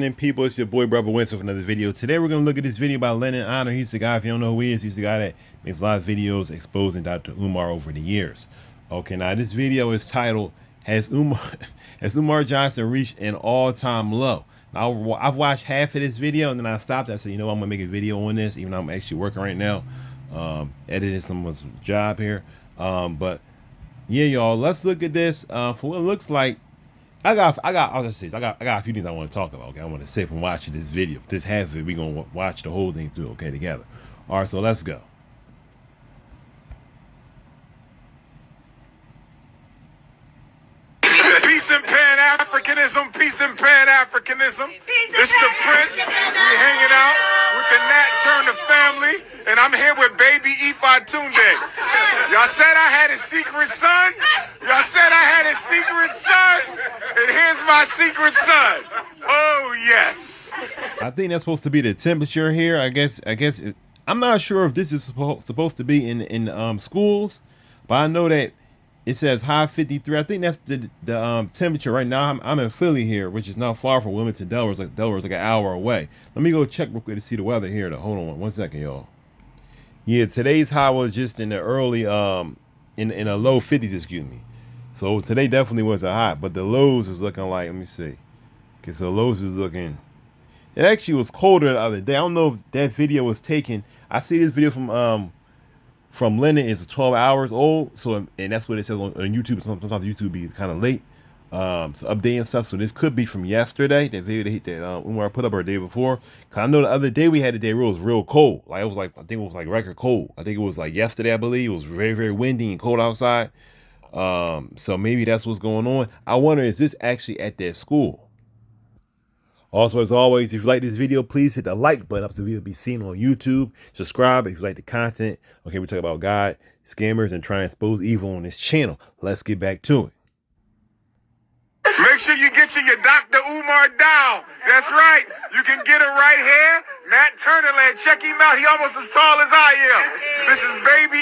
And people, it's your boy Brother Winston for another video. Today we're going to look at this video by Lenon Honor. He's the guy, if you don't know who he is, he's the guy that makes a lot of videos exposing Dr. Umar over the years. Okay, now this video is titled, Has Umar Johnson Reached an All-Time Low? Now, I've watched half of this video and then I stopped. I said, you know, I'm going to make a video on this, even though I'm actually working right now, editing someone's job here. But yeah, y'all, let's look at this for what it looks like. I got a few things I want to talk about. Okay, I want to say from watching this video. This half of it, we're gonna watch the whole thing through. Okay, together. All right, so let's go. Peace and Pan Africanism. Peace and Pan Africanism. This is the Prince. We hanging out with the Nat Turner family, and I'm here with baby Tunde. Y'all said I had a secret son. Y'all said I had a secret son, and here's my secret son. Oh yes. I think that's supposed to be the temperature here. I guess I'm not sure if this is supposed to be in schools, but I know that it says high 53. I think that's the temperature right now. I'm in Philly here, which is not far from Wilmington, Delaware. Delaware's like an hour away. Let me go check real quick to see the weather here. Hold on one second, y'all. Yeah, today's high was just in the early in a low 50s, excuse me. So today definitely wasn't hot, but the lows is looking like, let me see. Okay, so lows is looking, it actually was colder the other day. I don't know if that video was taken. I see this video from Lenon is 12 hours old, so, and that's what it says on YouTube. Sometimes YouTube be kind of late, so updating stuff. So this could be from yesterday, that video that Umar put up our day before. Cause I know the other day we had a day where it was real cold. Like it was like, I think it was like record cold. I think it was like yesterday, I believe. It was very, very windy and cold outside. So maybe that's what's going on. I wonder, is this actually at their school? Also, as always, if you like this video, please hit the like button up so the video will be seen on YouTube. Subscribe if you like the content. Okay, we talk about God, scammers, and trying to expose evil on this channel. Let's get back to it. Make sure you get your Dr. Umar down. That's right. You can get it right here. Nat Turner land. Check him out. He almost as tall as I am. This is baby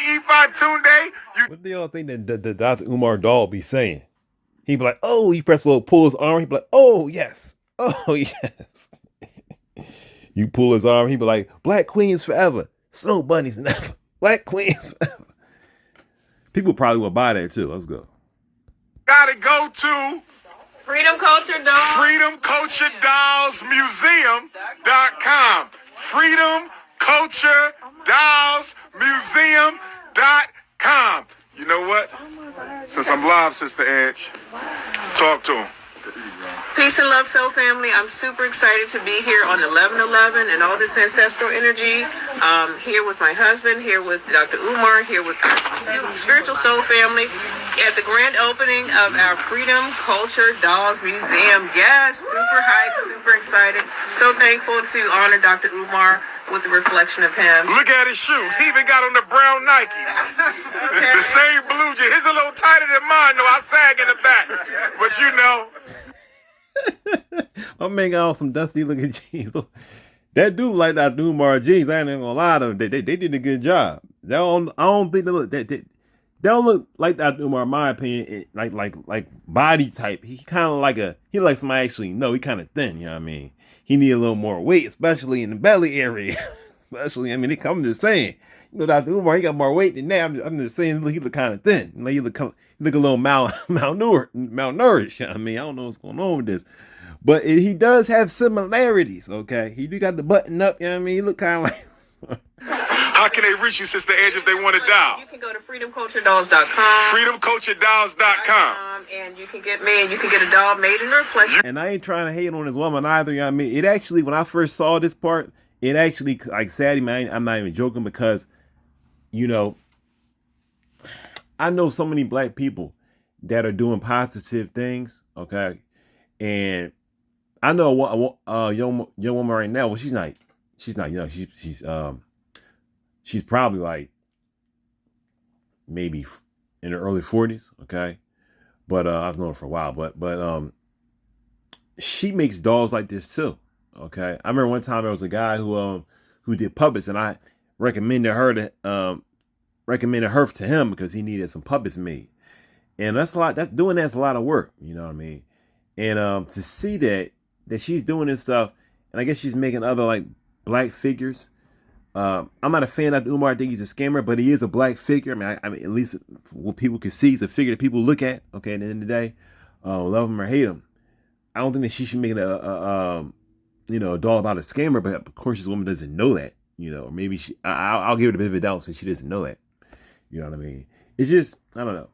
Tunde. What do y'all think that the Dr. Umar doll be saying? He'd be like, oh, he press a little, pull his arm. He'd be like, oh, yes. Oh, yes. You pull his arm. He'd be like, Black Queens forever. Snow bunnies never. Black Queens forever. People probably will buy that too. Let's go. Gotta go to Freedom Culture Dolls. Freedom Culture Dolls Museum.com. Freedom Culture Dolls Museum.com. You know what? Since I'm live, Sister Edge, talk to him. Peace and love, soul family. I'm super excited to be here on 11/11 and all this ancestral energy. Here with my husband, here with Dr. Umar, here with our spiritual soul family at the grand opening of our Freedom Culture Dolls Museum. Yes, super hyped, super excited. So thankful to honor Dr. Umar with the reflection of him. Look at his shoes. He even got on the brown Nikes. Okay. The same blue jeans. His a little tighter than mine, though. I sag in the back. But you know. I'm making all some dusty looking jeans. That dude like that Umar jeans. I ain't gonna lie to them. They did a good job. I don't think they don't look like that Umar, in my opinion. Like body type. He kind of like somebody actually know. He kind of thin. You know what I mean? He need a little more weight, especially in the belly area. Especially, I mean, I'm just saying. You know, Dr. Umar, he got more weight than that. I'm just saying, he look kind of thin. You know, he look a little malnourished. You know what I mean? I don't know what's going on with this. But he does have similarities, okay? He do got the button up, you know what I mean? He look kind of like... How can they reach you, Sister Edge, if they want to dial? You can go to freedomculturedolls.com. Freedomculturedolls.com. And you can get me, and you can get a doll made in the reflection. And I ain't trying to hate on this woman either, you know what I mean? It actually, when I first saw this part, it actually, like, sadly, man, I'm not even joking because, you know, I know so many black people that are doing positive things, okay? And I know a young woman right now. Well, she's not young. She's probably like maybe in her early 40s. Okay, but I've known her for a while. But she makes dolls like this too. Okay, I remember one time there was a guy who did puppets, and I recommended her to him because he needed some puppets made, and that's a lot. That's a lot of work. You know what I mean? And to see that that she's doing this stuff, and I guess she's making other like black figures. I'm not a fan of Umar. I think he's a scammer, but he is a black figure. I mean, at least what people can see, is a figure that people look at. Okay, at the end of the day, love him or hate him. I don't think that she should make it a doll about a scammer. But of course, this woman doesn't know that. Or maybe I'll give it a bit of a doubt since she doesn't know that. You know what I mean? It's just, I don't know.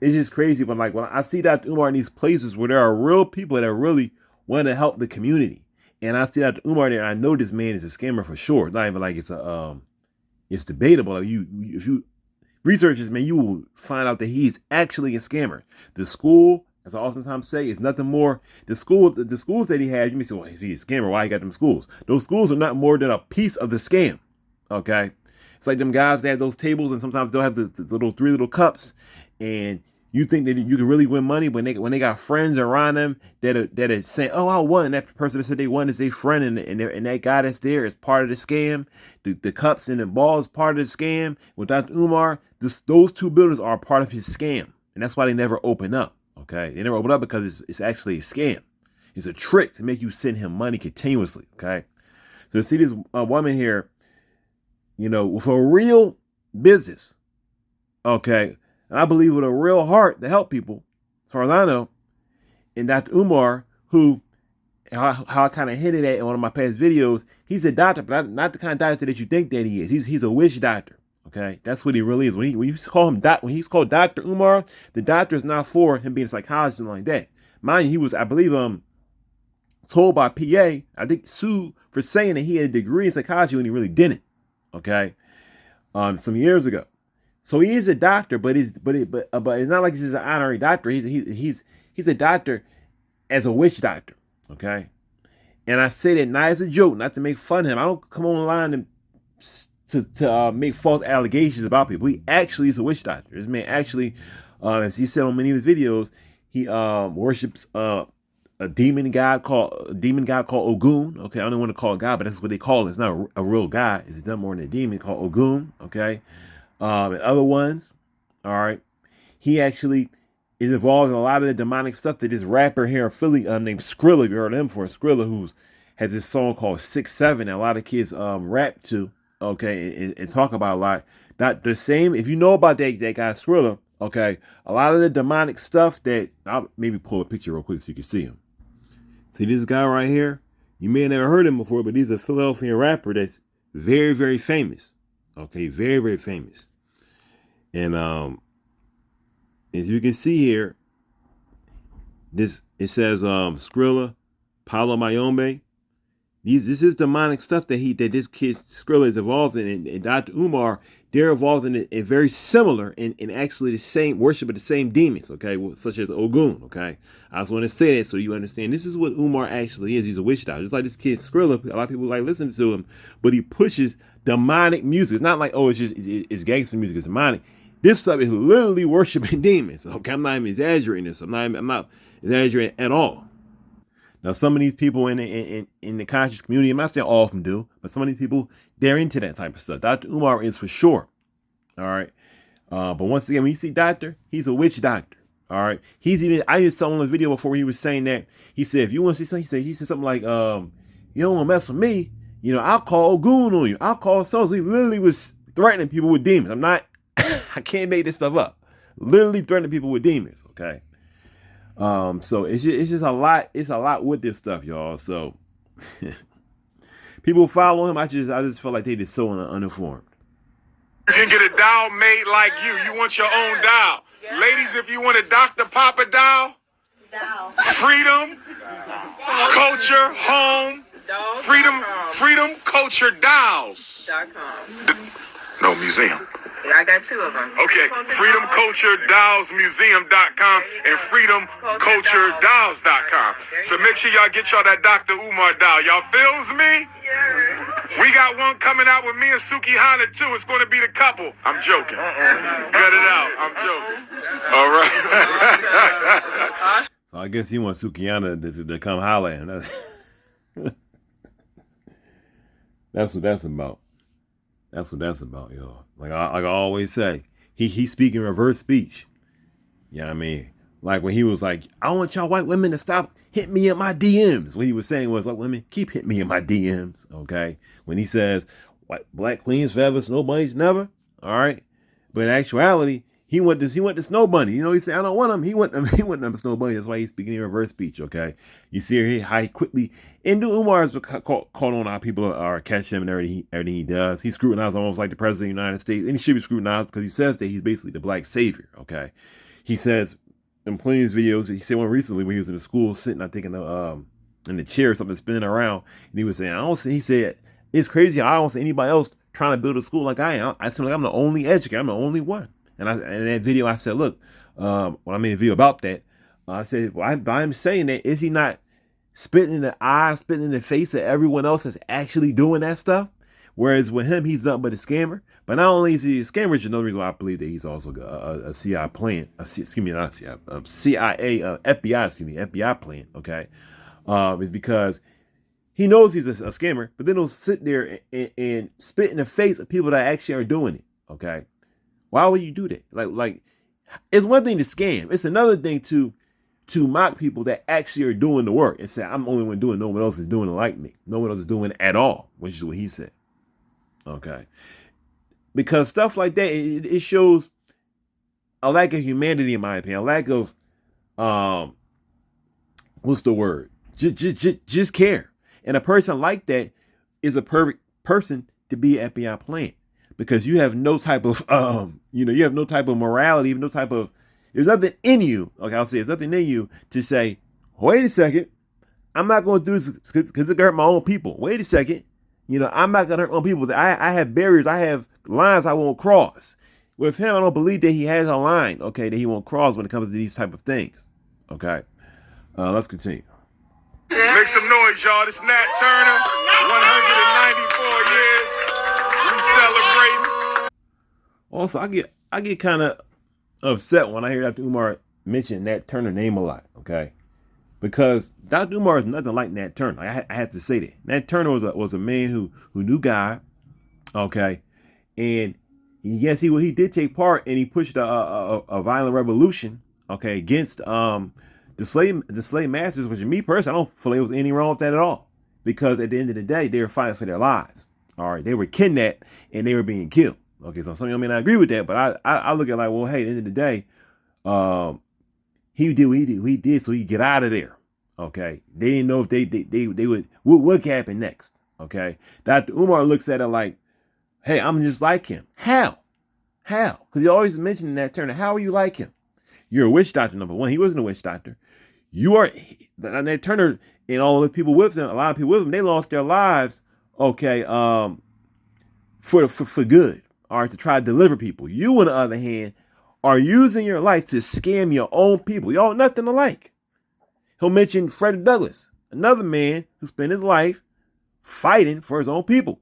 It's just crazy. But like when I see Dr. Umar in these places where there are real people that really want to help the community. And I see Dr. Umar there, and I know this man is a scammer for sure. It's not even like it's debatable. Like if you research this, man, you will find out that he's actually a scammer. The school, as I oftentimes say, is nothing more. The schools that he has, you may say, well, if he's a scammer, why he got them schools? Those schools are not more than a piece of the scam. Okay, it's like them guys that have those tables, and sometimes they'll have the three little cups, and you think that you can really win money when they got friends around them that are saying, "Oh, I won." And that person that said they won is their friend, and that guy that's there is part of the scam. The cups and the balls part of the scam. With Dr. Umar, those two buildings are part of his scam, and that's why they never open up. Okay, they never open up because it's actually a scam. It's a trick to make you send him money continuously. Okay, so to see this woman here, with a real business, okay. And I believe with a real heart to help people, as far as I know, and Dr. Umar, who, how I kind of hinted at in one of my past videos, he's a doctor, but not the kind of doctor that you think that he is. He's a witch doctor, okay? That's what he really is. When he's called Dr. Umar, the doctor is not for him being a psychologist and like that. Mind you, he was, I believe, told by PA, I think, sued for saying that he had a degree in psychology when he really didn't, okay? Some years ago. So he is a doctor, but it's not like he's an honorary doctor. He's a doctor as a witch doctor, okay? And I say that not as a joke, not to make fun of him. I don't come online to make false allegations about people. He actually is a witch doctor. This man actually, as he said on many of his videos, he worships a demon god called Ogun. Okay, I don't want to call it God, but that's what they call it. It's not a real god. It's done more than a demon called Ogun. Okay. And other ones, all right. He actually is involved in a lot of the demonic stuff that this rapper here in Philly named Skrilla, you heard of him before, Skrilla, has this song called 6'7" that a lot of kids rap to, okay, and talk about a lot. Not the same, if you know about that guy Skrilla, okay, a lot of the demonic stuff that, I'll maybe pull a picture real quick so you can see him. See this guy right here? You may have never heard him before, but he's a Philadelphia rapper that's very, very famous. Okay, very, very famous. And as you can see here, it says Skrilla, Paulo Mayombe. This is demonic stuff that this kid Skrilla is involved in, and Dr. Umar, they're involved in it very similar and actually the same worship of the same demons, okay, such as Ogun, okay. I just want to say that so you understand. This is what Umar actually is. He's a witch doctor. Just like this kid Skrilla, a lot of people like listening to him, but he pushes demonic music. It's not like, oh, it's gangster music, it's demonic. This stuff is literally worshiping demons. Okay, I'm not even exaggerating this. I'm not exaggerating at all. Now, some of these people in the conscious community, I'm not saying all of them do, but some of these people, they're into that type of stuff. Dr. Umar is for sure. All right. But once again, when you see doctor, he's a witch doctor. All right. I just saw on a video before he was saying that. He said, if you want to see something, he said something like, you don't want to mess with me. I'll call Ogun on you. I'll call so. He literally was threatening people with demons. I can't make this stuff up. Literally threatening people with demons. Okay. So it's just a lot. It's a lot with this stuff, y'all. So people follow him. I just feel like they just so uninformed. You can get a doll made like you. You want your own doll. Yeah. Ladies, if you want a Dr. Papa doll, freedom, culture, home, freedom, culture dolls. No, museum. I got two of them. Okay, freedomculturedolls.museum.com and freedomculturedolls.com. So make sure y'all get y'all that Dr. Umar doll. Y'all feels me? Yeah. We got one coming out with me and Suki Hana too. It's going to be the couple. I'm joking. Cut it out. I'm joking. All right. So I guess he wants Suki Hana to come holler at him. That's what that's about. That's what that's about, y'all. Like I always say, he's speaking reverse speech. You know what I mean? Like when he was like, I want y'all white women to stop hitting me in my DMs. What he was saying was, like, women, keep hitting me in my DMs, okay? When he says, white, black queens forever, snow bunnies never, all right? But in actuality, he went to snow bunny. You know, he said, I don't want them. He went them snow bunny. That's why he's speaking in reverse speech, okay? You see how he quickly, and Umar has caught on how people are catching him and everything he does. He's scrutinized almost like the president of the United States, and he should be scrutinized because he says that he's basically the black savior, okay? He says, in plenty of videos, he said one recently when he was in the school sitting, I think in the chair or something spinning around, and he was saying, he said, it's crazy. I don't see anybody else trying to build a school like I am. I seem like I'm the only educator. I'm the only one. And in that video, I said, look, when I made a video about that, I said, well, by him saying that, is he not spitting in the eye, spitting in the face of everyone else that's actually doing that stuff? Whereas with him, he's nothing but a scammer. But not only is he a scammer, which is another reason why I believe that he's also a CIA plan, FBI plan, okay? Is because he knows he's a scammer, but then he'll sit there and spit in the face of people that actually are doing it, okay? Why would you do that? Like, it's one thing to scam. It's another thing to mock people that actually are doing the work and say, I'm the only one doing it. No one else is doing it like me. No one else is doing it at all, which is what he said. Okay. Because stuff like that, it shows a lack of humanity, in my opinion. A lack of, what's the word? Just care. And a person like that is a perfect person to be an FBI plan. Because you have no type of, you have no type of morality, even no type of, there's nothing in you, okay, I'll say there's nothing in you to say, wait a second, I'm not going to do this because it hurt my own people. Wait a second, I'm not going to hurt my own people. I have barriers, I have lines I won't cross. With him, I don't believe that he has a line, okay, that he won't cross when it comes to these type of things, okay? Let's continue. Make some noise, y'all. This Nat Turner, 194 years. We celebrating. Also, I get kind of upset when I hear Dr. Umar mention Nat Turner name a lot, okay? Because Dr. Umar is nothing like Nat Turner. I have to say that. Nat Turner was a man who knew God, okay? And yes, he did take part, and he pushed a violent revolution, okay, against the slave masters, which me personally, I don't feel there was anything wrong with that at all. Because at the end of the day, they were fighting for their lives. All right, they were kidnapped and they were being killed. Okay, so some of you may not agree with that, but I look at it like, well, hey, at the end of the day, he did what he did so he could get out of there. Okay, they didn't know if they would what happened next. Okay, Dr. Umar looks at it like, hey, I'm just like him. How? Because he always mentioning Nat Turner. How are you like him? You're a witch doctor, number one. He wasn't a witch doctor. You are Nat Turner and all the people with him. A lot of people with him, they lost their lives. Okay, for good. All right, to try to deliver people. You, on the other hand, are using your life to scam your own people. Y'all nothing alike. He'll mention Frederick Douglass, another man who spent his life fighting for his own people.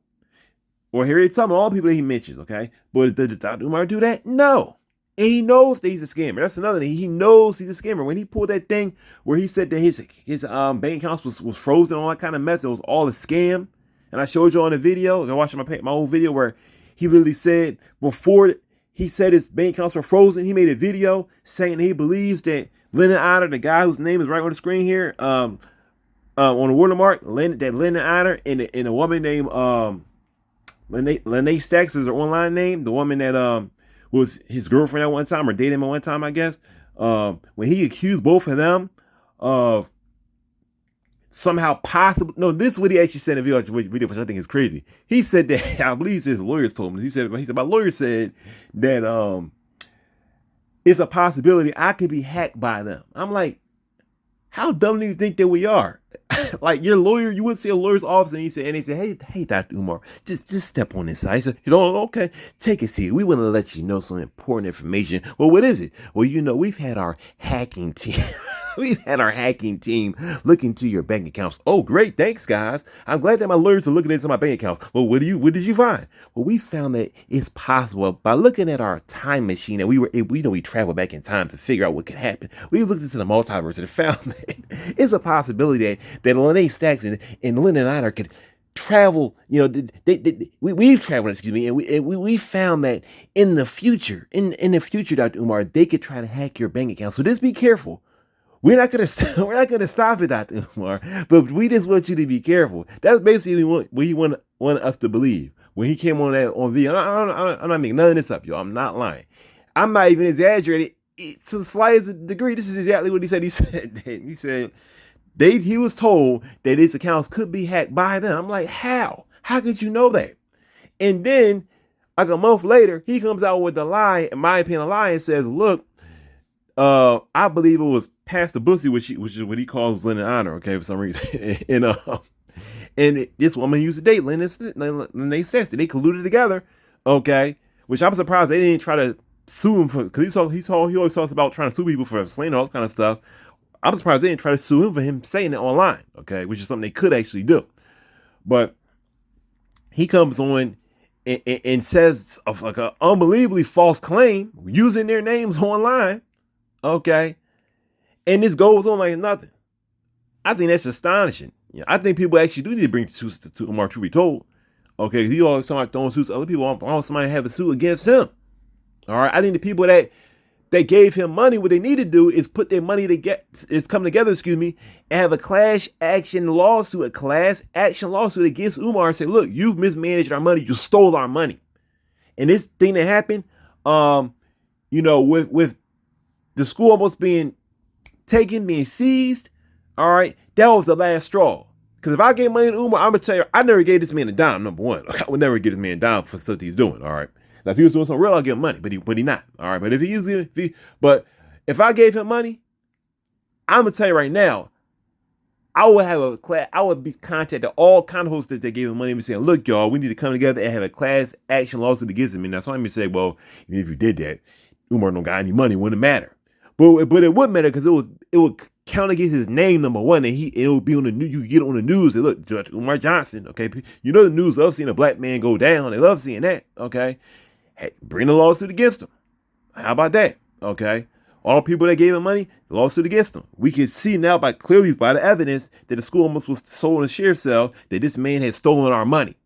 Or here he's talking all the people that he mentions, okay? But does Dr. Umar do that? No. And he knows that he's a scammer. That's another thing. He knows he's a scammer. When he pulled that thing where he said that his bank accounts was frozen, all that kind of mess, it was all a scam. And I showed you on the video, I watched my old video where he literally said before he said his bank accounts were frozen, he made a video saying he believes that Lenon Honor, the guy whose name is right on the screen here, on the watermark, that Lenon Honor and a woman named Lene Stacks is her online name, the woman that was his girlfriend at one time or dated him at one time, I guess. When he accused both of them of somehow possible, no, this is what he actually said in the video, which I think is crazy. He said that, I believe his lawyers told him, he said my lawyer said that it's a possibility I could be hacked by them. I'm like, how dumb do you think that we are? Like your lawyer, you wouldn't see a lawyer's office and they say, hey, Dr. Umar, just step on this side. He said, okay, take a seat. We want to let you know some important information. Well, what is it? Well, we've had our hacking team. We've had our hacking team look into your bank accounts. Oh, great. Thanks, guys. I'm glad that my lawyers are looking into my bank accounts. Well, what did you find? Well, we found that it's possible by looking at our time machine that we traveled back in time to figure out what could happen. We looked into the multiverse and found that it's a possibility that Lene Stacks and Lenon Honor could travel, we've traveled, excuse me, and we found that in the future, Dr. Umar, they could try to hack your bank account. So just be careful. We're not gonna we're not gonna stop it, Dr. Umar, but we just want you to be careful. That's basically what he wanted us to believe when he came on that on video. I'm not making none of this up, y'all. I'm not lying. I'm not even exaggerating to the slightest degree. This is exactly what he said. He said he was told that his accounts could be hacked by them. I'm like, how? How could you know that? And then, like a month later, he comes out with a lie, in my opinion, a lie, and says, look, I believe it was Pastor Bussy, which is what he calls Lenon Honor, okay, for some reason. and this woman used to date Lenon, and they said they colluded together, okay, which I'm surprised they didn't try to sue him for, because he always talks about trying to sue people for slaying all this kind of stuff. I'm surprised they didn't try to sue him for him saying it online, okay, which is something they could actually do. But he comes on and says of like an unbelievably false claim using their names online, okay, and this goes on like nothing. I think that's astonishing. I think people actually do need to bring suits to Umar, truth be told, okay, he always talking about throwing suits to other people. I want somebody to have a suit against him. All right, I think the people that gave him money, what they need to do is put their money come together, and have a class action lawsuit against Umar and say, look, you've mismanaged our money, you stole our money. And this thing that happened, with the school almost being taken, being seized, all right, that was the last straw. Because if I gave money to Umar, I'm gonna tell you, I never gave this man a dime, number one. I would never give this man a dime for stuff he's doing, all right. Now, if he was doing something real, I'll give him money, but he not. All right. But if I gave him money, I'm gonna tell you right now, I would have a class. I would be contacting all kind of hosts that gave him money and saying, look, y'all, we need to come together and have a class action lawsuit against him. And that's why I'm gonna say, well, if you did that, Umar don't got any money, it wouldn't matter. But it would matter because it would count against his name, number one, and it would be on the news. You get on the news and look, Judge Umar Johnson, okay. The news love seeing a black man go down. They love seeing that, okay. Hey, bring a lawsuit against him. How about that? Okay. All people that gave him money, lawsuit against him. We can see now clearly by the evidence that the school almost was sold in a sheriff's cell, that this man had stolen our money.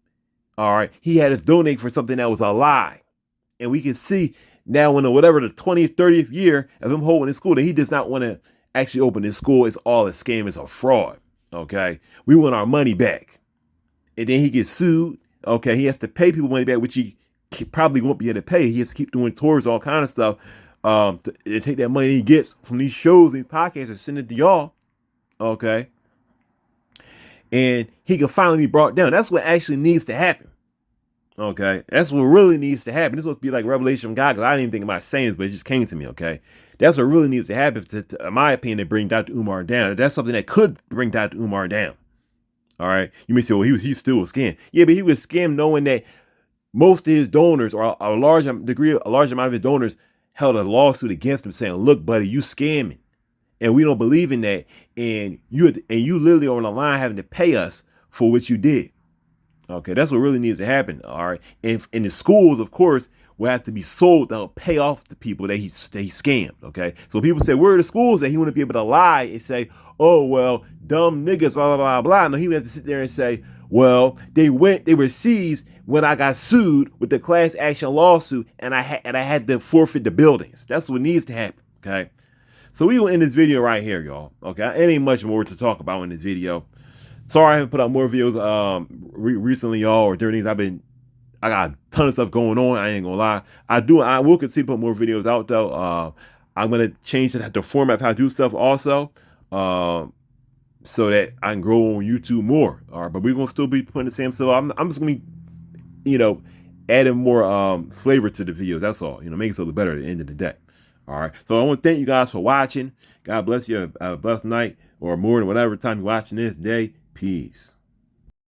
All right. He had us donate for something that was a lie. And we can see now in the 20th, 30th year of him holding his school, that he does not want to actually open his school. It's all a scam. It's a fraud. Okay. We want our money back. And then he gets sued. Okay. He has to pay people money back, which he probably won't be able to pay. He has to keep doing tours, all kind of stuff, to take that money he gets from these shows, these podcasts, and send it to y'all. Okay. And he can finally be brought down. That's what actually needs to happen. Okay. That's what really needs to happen. This must be like revelation from God, because I didn't even think about saying this, but it just came to me. Okay. That's what really needs to happen, in my opinion, to bring Dr. Umar down. That's something that could bring Dr. Umar down. All right. You may say, well, he still was scammed. Yeah, but he was scammed knowing that most of his donors, or a large amount of his donors, held a lawsuit against him saying, look, buddy, you scamming. And we don't believe in that. And you literally are on the line having to pay us for what you did. Okay, that's what really needs to happen. All right. And the schools, of course, will have to be sold to pay off the people that he scammed. Okay. So people say, where are the schools that he want to be able to lie and say, oh, well, dumb niggas, blah, blah, blah, blah. No, he would have to sit there and say, well, they were seized when I got sued with the class action lawsuit, and I had to forfeit the buildings. That's what needs to happen. Okay. So we will end this video right here, y'all. Okay. It ain't much more to talk about in this video. Sorry I haven't put out more videos recently, y'all, or during these. I got a ton of stuff going on. I ain't gonna lie. I will continue to put more videos out though. I'm gonna change the format of how I do stuff also, so that I can grow on YouTube more. All right, but we're gonna still be putting the same stuff. I'm just gonna be, adding more flavor to the videos. That's all. Make it so better at the end of the day. All right. So I want to thank you guys for watching. God bless you. Have a blessed night or morning, whatever time you're watching this day. Peace.